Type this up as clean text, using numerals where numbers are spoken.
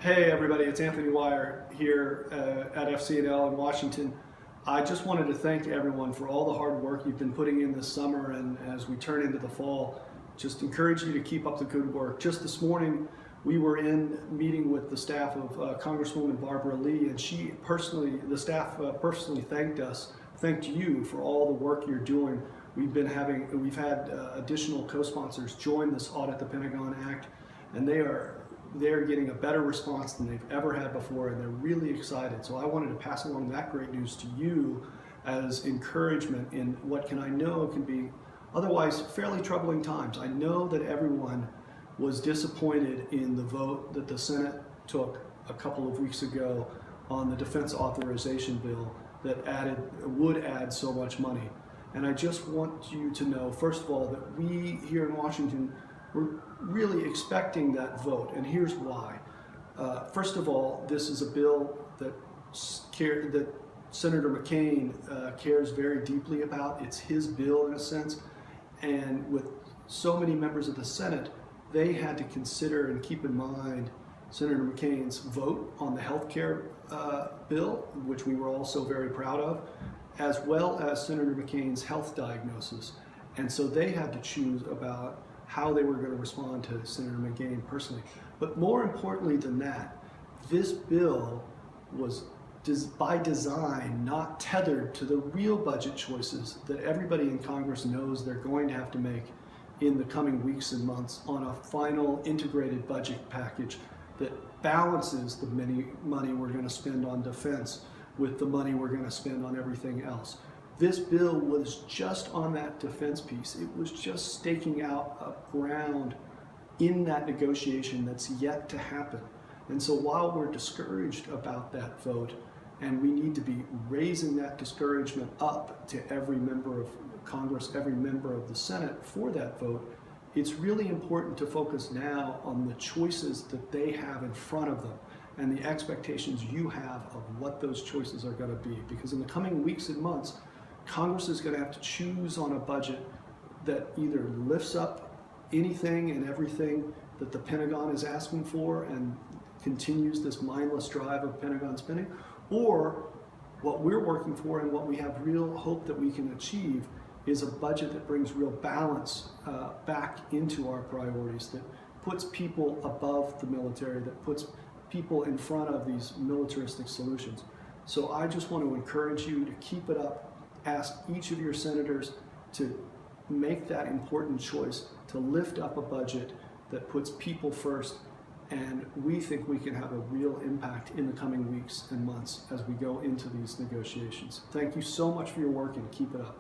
Hey everybody, it's Anthony Wier here at FCNL in Washington. I just wanted to thank everyone for all the hard work you've been putting in this summer, and as we turn into the fall, just encourage you to keep up the good work. Just this morning, we were in meeting with the staff of Congresswoman Barbara Lee, and the staff personally thanked you for all the work you're doing. We've had additional co-sponsors join this Audit the Pentagon Act, and they're getting a better response than they've ever had before, and they're really excited. So I wanted to pass along that great news to you as encouragement in what I know can be otherwise fairly troubling times. I know that everyone was disappointed in the vote that the Senate took a couple of weeks ago on the defense authorization bill that would add so much money. And I just want you to know, first of all, that we here in Washington, we're really expecting that vote, and here's why. First of all, this is a bill that Senator McCain cares very deeply about. It's his bill in a sense, and with so many members of the Senate, they had to consider and keep in mind Senator McCain's vote on the health care bill, which we were also very proud of, as well as Senator McCain's health diagnosis. And so they had to choose about how they were going to respond to Senator McCain personally. But more importantly than that, this bill was by design not tethered to the real budget choices that everybody in Congress knows they're going to have to make in the coming weeks and months on a final integrated budget package that balances the money we're going to spend on defense with the money we're going to spend on everything else. This bill was just on that defense piece. It was just staking out a ground in that negotiation that's yet to happen. And so while we're discouraged about that vote, and we need to be raising that discouragement up to every member of Congress, every member of the Senate for that vote, it's really important to focus now on the choices that they have in front of them and the expectations you have of what those choices are going to be. Because in the coming weeks and months, Congress is going to have to choose on a budget that either lifts up anything and everything that the Pentagon is asking for and continues this mindless drive of Pentagon spending, or what we're working for and what we have real hope that we can achieve is a budget that brings real balance back into our priorities, that puts people above the military, that puts people in front of these militaristic solutions. So I just want to encourage you to keep it up. Ask each of your senators to make that important choice to lift up a budget that puts people first, and we think we can have a real impact in the coming weeks and months as we go into these negotiations. Thank you so much for your work, and keep it up.